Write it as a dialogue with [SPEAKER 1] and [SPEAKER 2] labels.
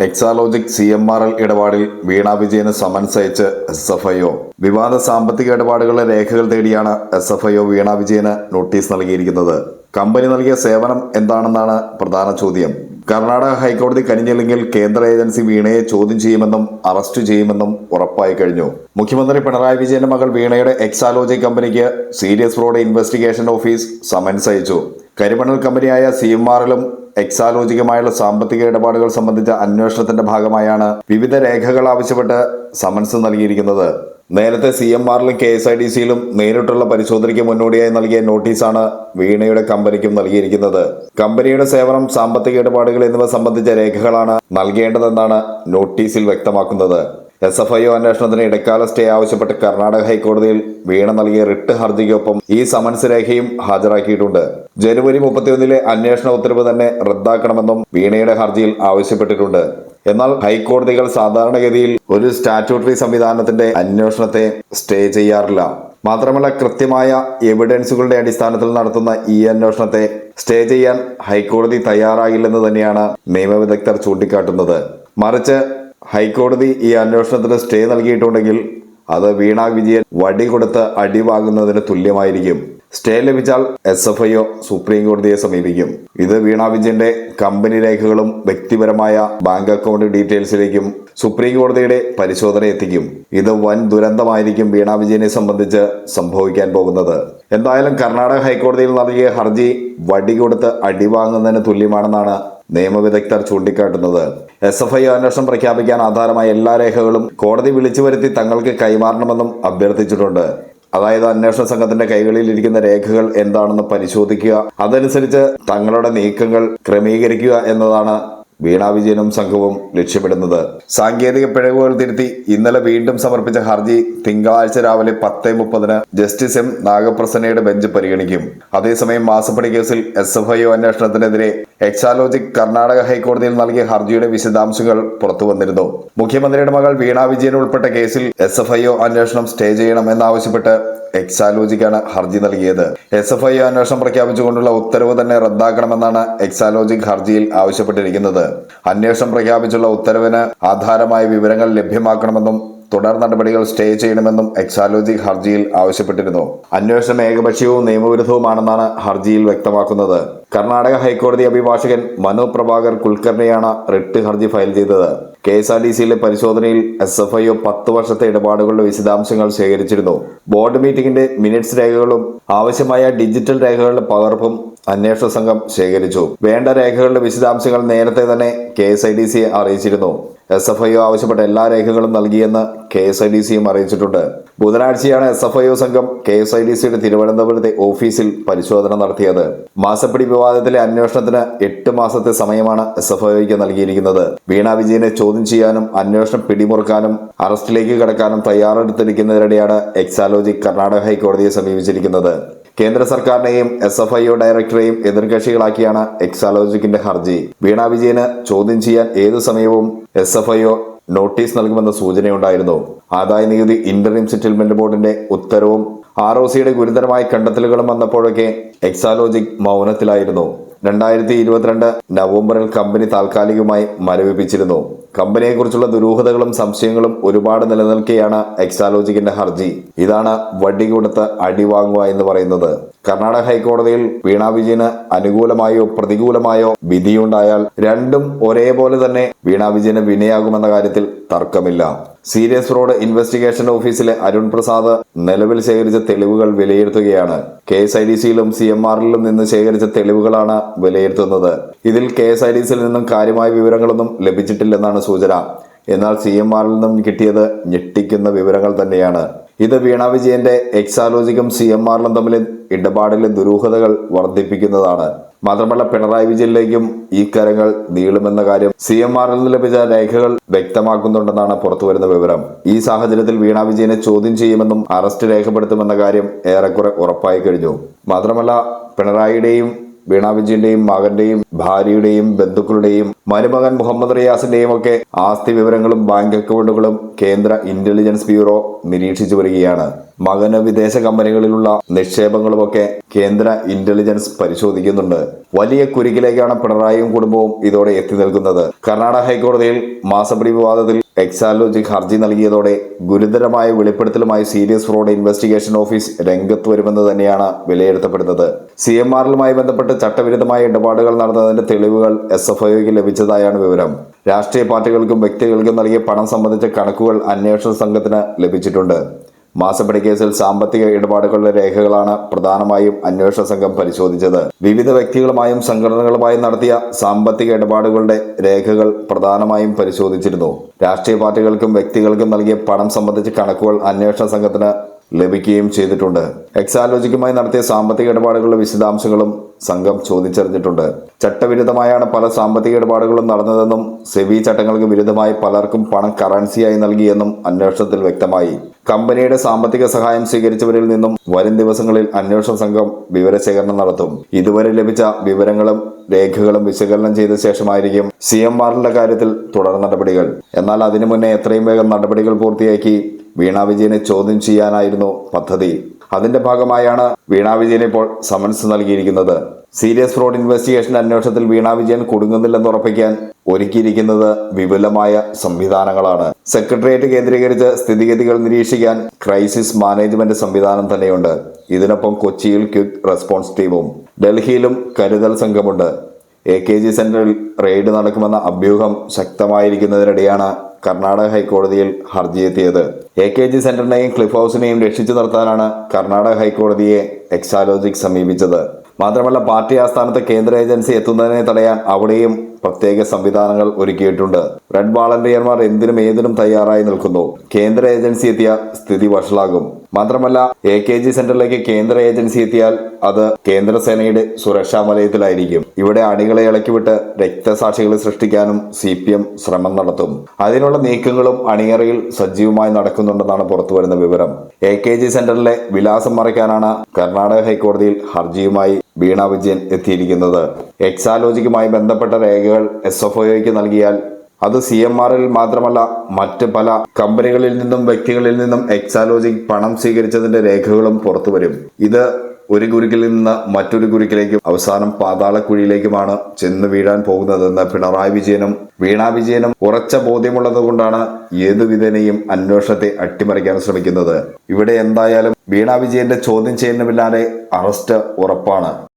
[SPEAKER 1] Exalogic CMRL ഇടപാടിൽ വീണ വിജയന് summons അയച്ച് SFIO. വിവാദ സാമ്പത്തിക ഇടപാടുകളുടെ രേഖകൾ തേടിയാണ് SFIO വീണ വിജയന് നോട്ടീസ് നൽകിയിരിക്കുന്നത്. കമ്പനി നൽകിയ സേവനം എന്താണെന്നാണ് പ്രധാന ചോദ്യം. കർണാടക ഹൈക്കോടതി കനിഞ്ഞില്ലെങ്കിൽ കേന്ദ്ര ഏജൻസി വീണയെ ചോദ്യം ചെയ്യുമെന്നും അറസ്റ്റ് ചെയ്യുമെന്നും ഉറപ്പായി കഴിഞ്ഞു. മുഖ്യമന്ത്രി പിണറായി വിജയന്റെ മകൾ വീണയുടെ എക്സാലോജിക് കമ്പനിക്ക് serious fraud investigation office summons അയച്ചു. കരിമണൽ കമ്പനിയായ CMRLും എക്സാലോജിക്കുമായുള്ള സാമ്പത്തിക ഇടപാടുകൾ സംബന്ധിച്ച അന്വേഷണത്തിന്റെ ഭാഗമായാണ് വിവിധ രേഖകൾ ആവശ്യപ്പെട്ട് സമൻസ് നൽകിയിരിക്കുന്നത്. നേരത്തെ CMRലും KSIDCയിലും നേരിട്ടുള്ള പരിശോധനയ്ക്ക് മുന്നോടിയായി നൽകിയ നോട്ടീസാണ് വീണയുടെ കമ്പനിക്കും നൽകിയിരിക്കുന്നത്. കമ്പനിയുടെ സേവനം, സാമ്പത്തിക ഇടപാടുകൾ എന്നിവ സംബന്ധിച്ച രേഖകളാണ് നൽകേണ്ടതെന്നാണ് നോട്ടീസിൽ വ്യക്തമാക്കുന്നത്. SFIO അന്വേഷണത്തിന് ഇടക്കാല സ്റ്റേ ആവശ്യപ്പെട്ട് കർണാടക ഹൈക്കോടതിയിൽ വീണ നൽകിയ റിട്ട് ഹർജിക്കൊപ്പം ഈ സമൻസ് രേഖയും ഹാജരാക്കിയിട്ടുണ്ട്. ജനുവരി 31 അന്വേഷണ ഉത്തരവ് തന്നെ റദ്ദാക്കണമെന്നും വീണയുടെ ഹർജിയിൽ ആവശ്യപ്പെട്ടിട്ടുണ്ട്. എന്നാൽ ഹൈക്കോടതികൾ സാധാരണഗതിയിൽ ഒരു സ്റ്റാറ്റ്യൂട്ടറി സംവിധാനത്തിന്റെ അന്വേഷണത്തെ സ്റ്റേ ചെയ്യാറില്ല. മാത്രമല്ല, കൃത്യമായ എവിഡൻസുകളുടെ അടിസ്ഥാനത്തിൽ നടത്തുന്ന ഈ അന്വേഷണത്തെ സ്റ്റേ ചെയ്യാൻ ഹൈക്കോടതി തയ്യാറാകില്ലെന്ന് തന്നെയാണ് നിയമവിദഗ്ധർ ചൂണ്ടിക്കാട്ടുന്നത്. മറിച്ച് ഹൈക്കോടതി ഈ അന്വേഷണത്തിന് സ്റ്റേ നൽകിയിട്ടുണ്ടെങ്കിൽ അത് വീണ വിജയൻ വടി കൊടുത്ത് അടി വാങ്ങുന്നതിന് തുല്യമായിരിക്കും. സ്റ്റേ ലഭിച്ചാൽ SFIO സുപ്രീം കോടതിയെ സമീപിക്കും. ഇത് വീണ വിജയന്റെ കമ്പനി രേഖകളും വ്യക്തിപരമായ ബാങ്ക് അക്കൗണ്ട് ഡീറ്റെയിൽസിലേക്കും സുപ്രീം കോടതിയുടെ പരിശോധന എത്തിക്കും. ഇത് വൻ ദുരന്തമായിരിക്കും വീണ വിജയനെ സംബന്ധിച്ച് സംഭവിക്കാൻ പോകുന്നത്. എന്തായാലും കർണാടക ഹൈക്കോടതിയിൽ നൽകിയ ഹർജി വടി കൊടുത്ത് അടി വാങ്ങുന്നതിന് തുല്യമാണെന്നാണ് നിയമവിദഗ്ധർ ചൂണ്ടിക്കാട്ടുന്നത്. SFIO അന്വേഷണം പ്രഖ്യാപിക്കാൻ ആധാരമായ എല്ലാ രേഖകളും കോടതി വിളിച്ചു വരുത്തി തങ്ങൾക്ക് കൈമാറണമെന്നും അഭ്യർത്ഥിച്ചിട്ടുണ്ട്. അതായത്, അന്വേഷണ സംഘത്തിന്റെ കൈകളിൽ ഇരിക്കുന്ന രേഖകൾ എന്താണെന്ന് പരിശോധിക്കുക, അതനുസരിച്ച് തങ്ങളുടെ നീക്കങ്ങൾ ക്രമീകരിക്കുക എന്നതാണ് വീണ വിജയനും സംഘവും ലക്ഷ്യമിടുന്നത്. സാങ്കേതിക പിഴവുകൾ തിരുത്തി ഇന്നലെ വീണ്ടും സമർപ്പിച്ച ഹർജി തിങ്കളാഴ്ച രാവിലെ 10:30 ജസ്റ്റിസ് M നാഗപ്രസന്നയുടെ ബെഞ്ച് പരിഗണിക്കും. അതേസമയം മാസപ്പടി കേസിൽ SFIO അന്വേഷണത്തിനെതിരെ എക്സാലോജിക് കർണാടക ഹൈക്കോടതിയിൽ നൽകിയ ഹർജിയുടെ വിശദാംശങ്ങൾ പുറത്തു വന്നിരുന്നു. മുഖ്യമന്ത്രിയുടെ മകൾ വീണ വിജയൻ ഉൾപ്പെട്ട കേസിൽ SFIO അന്വേഷണം സ്റ്റേ ചെയ്യണമെന്നാവശ്യപ്പെട്ട് എക്സാലോജിക്കാണ് ഹർജി നൽകിയത്. SFIO അന്വേഷണം പ്രഖ്യാപിച്ചുകൊണ്ടുള്ള ഉത്തരവ് തന്നെ റദ്ദാക്കണമെന്നാണ് എക്സാലോജിക് ഹർജിയിൽ ആവശ്യപ്പെട്ടിരിക്കുന്നത്. അന്വേഷണം പ്രഖ്യാപിച്ചുള്ള ഉത്തരവിന് ആധാരമായ വിവരങ്ങൾ ലഭ്യമാക്കണമെന്നും തുടർ നടപടികൾ സ്റ്റേ ചെയ്യണമെന്നും എക്സാലോജിക് ഹർജിയിൽ ആവശ്യപ്പെട്ടിരുന്നു. അന്വേഷണം ഏകപക്ഷീയവും നിയമവിരുദ്ധവുമാണെന്നാണ് ഹർജിയിൽ വ്യക്തമാക്കുന്നത്. കർണാടക ഹൈക്കോടതി അഭിഭാഷകൻ മനു പ്രഭാകർ കുൽക്കർണിയാണ് റിട്ട് ഹർജി ഫയൽ ചെയ്തത്. KSIDCയിലെ പരിശോധനയിൽ SFIO 10 വർഷത്തെ ഇടപാടുകളുടെ വിശദാംശങ്ങൾ ശേഖരിച്ചിരുന്നു. ബോർഡ് മീറ്റിംഗിന്റെ മിനിറ്റ്സ് രേഖകളും ആവശ്യമായ ഡിജിറ്റൽ രേഖകളുടെ പകർപ്പും അന്വേഷണ സംഘം ശേഖരിച്ചു. വേണ്ട രേഖകളുടെ വിശദാംശങ്ങൾ നേരത്തെ തന്നെ KSIDCയെ അറിയിച്ചിരുന്നു. SFIO ആവശ്യപ്പെട്ട എല്ലാ രേഖകളും നൽകിയെന്ന് KSIDCയും അറിയിച്ചിട്ടുണ്ട്. ബുധനാഴ്ചയാണ് SFIO സംഘം KSIDCയുടെ തിരുവനന്തപുരത്തെ ഓഫീസിൽ പരിശോധന നടത്തിയത്. മാസപ്പടി വിവാദത്തിലെ അന്വേഷണത്തിന് 8 മാസത്തെ സമയമാണ് SFIOയ്ക്ക് നൽകിയിരിക്കുന്നത്. വീണ വിജയനെ ചോദ്യം ചെയ്യാനും അന്വേഷണം പിടിമുറുക്കാനും അറസ്റ്റിലേക്ക് കടക്കാനും തയ്യാറെടുത്തിരിക്കുന്നതിനിടെയാണ് എക്സാലോജിക് കർണാടക ഹൈക്കോടതിയെ സമീപിച്ചിരിക്കുന്നത്. കേന്ദ്ര സർക്കാരിനെയും SFIO ഡയറക്ടറെയും എതിർകക്ഷികളാക്കിയാണ് എക്സാലോജിക്കിന്റെ ഹർജി. വീണ വിജയന് ചോദ്യം ചെയ്യാൻ ഏതു സമയവും SFIO നോട്ടീസ് നൽകുമെന്ന സൂചനയുണ്ടായിരുന്നു. ആദായ നികുതി ഇന്ററിം സെറ്റിൽമെന്റ് ബോർഡിന്റെ ഉത്തരവും ROCയുടെ ഗുരുതരമായ കണ്ടെത്തലുകളും വന്നപ്പോഴൊക്കെ എക്സാലോജിക് മൗനത്തിലായിരുന്നു. 2022 നവംബറിൽ കമ്പനി താൽക്കാലികമായി മരവിപ്പിച്ചിരുന്നു. കമ്പനിയെക്കുറിച്ചുള്ള ദുരൂഹതകളും സംശയങ്ങളും ഒരുപാട് നിലനിൽക്കെയാണ് എക്സാലോജിക്കിന്റെ ഹർജി. ഇതാണ് വടി കൊടുത്ത് അടി വാങ്ങുക എന്ന് പറയുന്നത്. കർണാടക ഹൈക്കോടതിയിൽ വീണ വിജയന് അനുകൂലമായോ പ്രതികൂലമായോ വിധിയുണ്ടായാൽ രണ്ടും ഒരേപോലെ തന്നെ വീണ വിജയന് വിനയാകുമെന്ന കാര്യത്തിൽ തർക്കമില്ല. സീരിയസ് ഫ്രോഡ് ഇൻവെസ്റ്റിഗേഷൻ ഓഫീസിലെ അരുൺ പ്രസാദ് നിലവിൽ ശേഖരിച്ച തെളിവുകൾ വിലയിരുത്തുകയാണ്. KSIDCയിലും CMRLിലും നിന്ന് ശേഖരിച്ച തെളിവുകളാണ് വിലയിരുത്തുന്നത്. ഇതിൽ KSIDCയിൽ നിന്നും കാര്യമായ വിവരങ്ങളൊന്നും ലഭിച്ചിട്ടില്ലെന്നാണ് സൂചന. എന്നാൽ CMRൽ നിന്നും കിട്ടിയത് ഞെട്ടിക്കുന്ന വിവരങ്ങൾ തന്നെയാണ്. ഇത് വീണ വിജയന്റെ എക്സാലോജിക്കും CMRലും തമ്മിൽ ഇടപാടിലെ ദുരൂഹതകൾ വർദ്ധിപ്പിക്കുന്നതാണ്. മാത്രമല്ല, പിണറായി വിജയനിലേക്കും ഈ കരങ്ങൾ നീളുമെന്ന കാര്യം CMRൽ നിന്ന് ലഭിച്ച രേഖകൾ വ്യക്തമാക്കുന്നുണ്ടെന്നാണ് പുറത്തുവരുന്ന വിവരം. ഈ സാഹചര്യത്തിൽ വീണ വിജയനെ ചോദ്യം ചെയ്യുമെന്നും അറസ്റ്റ് രേഖപ്പെടുത്തുമെന്ന കാര്യം ഏറെക്കുറെ ഉറപ്പായി കഴിഞ്ഞു. മാത്രമല്ല, പിണറായിയുടെയും വീണ വിജയന്റെയും മകന്റെയും ഭാര്യയുടെയും ബന്ധുക്കളുടെയും മരുമകൻ മുഹമ്മദ് റിയാസിന്റെയും ഒക്കെ ആസ്തി വിവരങ്ങളും ബാങ്ക് അക്കൗണ്ടുകളും കേന്ദ്ര ഇന്റലിജൻസ് ബ്യൂറോ നിരീക്ഷിച്ചു വരികയാണ്. മകന് വിദേശ കമ്പനികളിലുള്ള നിക്ഷേപങ്ങളുമൊക്കെ കേന്ദ്ര ഇന്റലിജൻസ് പരിശോധിക്കുന്നുണ്ട്. വലിയ കുരുക്കിലേക്കാണ് പിണറായിയും കുടുംബവും ഇതോടെ എത്തി നിൽക്കുന്നത്. കർണാടക ഹൈക്കോടതിയിൽ മാസപ്പടി വിവാദത്തിൽ എക്സാലോജിക് ഹർജി നൽകിയതോടെ ഗുരുതരമായ വെളിപ്പെടുത്തലുമായി സീരിയസ് ഫ്രോഡ് ഇൻവെസ്റ്റിഗേഷൻ ഓഫീസ് രംഗത്ത് വരുമെന്ന് തന്നെയാണ് വിലയിരുത്തപ്പെടുന്നത്. CMRലുമായി ബന്ധപ്പെട്ട് ചട്ടവിരുദ്ധമായ ഇടപാടുകൾ നടന്നതിന്റെ തെളിവുകൾ SFIOയ്ക്ക് ലഭിച്ചതായാണ് വിവരം. രാഷ്ട്രീയ പാർട്ടികൾക്കും വ്യക്തികൾക്കും നൽകിയ പണം സംബന്ധിച്ച കണക്കുകൾ അന്വേഷണ സംഘത്തിന് ലഭിച്ചിട്ടുണ്ട്. മാസപ്പടി കേസിൽ സാമ്പത്തിക ഇടപാടുകളുടെ രേഖകളാണ് പ്രധാനമായും അന്വേഷണ സംഘം പരിശോധിച്ചത്. വിവിധ വ്യക്തികളുമായും സംഘടനകളുമായും നടത്തിയ സാമ്പത്തിക ഇടപാടുകളുടെ രേഖകൾ പ്രധാനമായും പരിശോധിച്ചിരുന്നു. രാഷ്ട്രീയ പാർട്ടികൾക്കും വ്യക്തികൾക്കും നൽകിയ പണം സംബന്ധിച്ച കണക്കുകൾ അന്വേഷണ സംഘത്തിന് ലഭിക്കുകയും ചെയ്തിട്ടുണ്ട്. എക്സാലോജിക്കുമായി നടത്തിയ സാമ്പത്തിക ഇടപാടുകളുടെ വിശദാംശങ്ങളും സംഘം ചോദിച്ചറിഞ്ഞിട്ടുണ്ട്. ചട്ടവിരുദ്ധമായാണ് പല സാമ്പത്തിക ഇടപാടുകളും നടന്നതെന്നും സെബി ചട്ടങ്ങൾക്ക് വിരുദ്ധമായി പലർക്കും പണം കറൻസിയായി നൽകിയെന്നും അന്വേഷണത്തിൽ വ്യക്തമായി. കമ്പനിയുടെ സാമ്പത്തിക സഹായം സ്വീകരിച്ചവരിൽ നിന്നും വരും ദിവസങ്ങളിൽ അന്വേഷണ സംഘം വിവരശേഖരണം നടത്തും. ഇതുവരെ ലഭിച്ച വിവരങ്ങളും രേഖകളും വിശകലനം ചെയ്ത ശേഷമായിരിക്കും CMRന്റെ കാര്യത്തിൽ തുടർ നടപടികൾ. എന്നാൽ അതിനു മുന്നേ എത്രയും വേഗം നടപടികൾ പൂർത്തിയാക്കി വീണ വിജയനെ ചോദ്യം ചെയ്യാനായിരുന്നു പദ്ധതി. അതിന്റെ ഭാഗമായാണ് വീണ വിജയൻ ഇപ്പോൾ സമൻസ് നൽകിയിരിക്കുന്നത്. സീരിയസ് ഫ്രോഡ് ഇൻവെസ്റ്റിഗേഷൻ അന്വേഷണത്തിൽ വീണ വിജയൻ കുടുങ്ങുന്നില്ലെന്ന് ഉറപ്പിക്കാൻ ഒരുക്കിയിരിക്കുന്നത് വിപുലമായ സംവിധാനങ്ങളാണ്. സെക്രട്ടേറിയറ്റ് കേന്ദ്രീകരിച്ച് സ്ഥിതിഗതികൾ നിരീക്ഷിക്കാൻ ക്രൈസിസ് മാനേജ്മെന്റ് സംവിധാനം തന്നെയുണ്ട്. ഇതിനൊപ്പം കൊച്ചിയിൽ ക്വിക്ക് റെസ്പോൺസ് ടീമും ഡൽഹിയിലും കരുതൽ സംഘമുണ്ട്. AKG സെന്ററിൽ റെയ്ഡ് നടക്കുമെന്ന അഭ്യൂഹം ശക്തമായിരിക്കുന്നതിനിടെയാണ് കർണാടക ഹൈക്കോടതിയിൽ ഹർജിയെത്തിയത്. AKG സെന്ററിനെയും ക്ലിഫ് ഹൗസിനെയും രക്ഷിച്ചു നിർത്താനാണ് കർണാടക ഹൈക്കോടതിയെ എക്സാലോജിക് സമീപിച്ചത്. മാത്രമല്ല, പാർട്ടി ആസ്ഥാനത്ത് കേന്ദ്ര ഏജൻസി എത്തുന്നതിനെ തടയാൻ അവിടെയും പ്രത്യേക സംവിധാനങ്ങൾ ഒരുക്കിയിട്ടുണ്ട്. റെഡ് വാളണ്ടിയർമാർ എന്തിനും ഏതിനും തയ്യാറായി നിൽക്കുന്നു. കേന്ദ്ര ഏജൻസി എത്തിയ സ്ഥിതി വഷളാകും. മാത്രമല്ല, AKG സെന്ററിലേക്ക് കേന്ദ്ര ഏജൻസി എത്തിയാൽ അത് കേന്ദ്രസേനയുടെ സുരക്ഷാ വലയത്തിലായിരിക്കും. ഇവിടെ അണികളെ ഇളക്കിവിട്ട് രക്തസാക്ഷികളെ സൃഷ്ടിക്കാനും CPM ശ്രമം നടത്തും. അതിനുള്ള നീക്കങ്ങളും അണിയറയിൽ സജീവമായി നടക്കുന്നുണ്ടെന്നാണ് പുറത്തുവരുന്ന വിവരം. AKG സെന്ററിലെ വിലാസം മറയ്ക്കാനാണ് കർണാടക ഹൈക്കോടതിയിൽ ഹർജിയുമായി വീണ വിജയൻ എത്തിയിരിക്കുന്നത്. എക്സാലോജിക്കുമായി ബന്ധപ്പെട്ട രേഖകൾ SFIOയ്ക്ക് നൽകിയാൽ അത് CMRൽ മാത്രമല്ല മറ്റ് പല കമ്പനികളിൽ നിന്നും വ്യക്തികളിൽ നിന്നും എക്സാലോജിക് പണം സ്വീകരിച്ചതിന്റെ രേഖകളും പുറത്തുവരും. ഇത് ഒരു കുരുക്കിൽ നിന്ന് മറ്റൊരു കുരുക്കിലേക്കും അവസാനം പാതാളക്കുഴിയിലേക്കുമാണ് ചെന്ന് വീഴാൻ പോകുന്നതെന്ന് പിണറായി വിജയനും വീണ വിജയനും ഉറച്ച ബോധ്യമുള്ളത് കൊണ്ടാണ് ഏതു വിധേനയും അന്വേഷണത്തെ അട്ടിമറിക്കാൻ ശ്രമിക്കുന്നത്. ഇവിടെ എന്തായാലും വീണ വിജയന്റെ ചോദ്യം ചെയ്യുന്ന പിന്നാലെ അറസ്റ്റ് ഉറപ്പാണ്.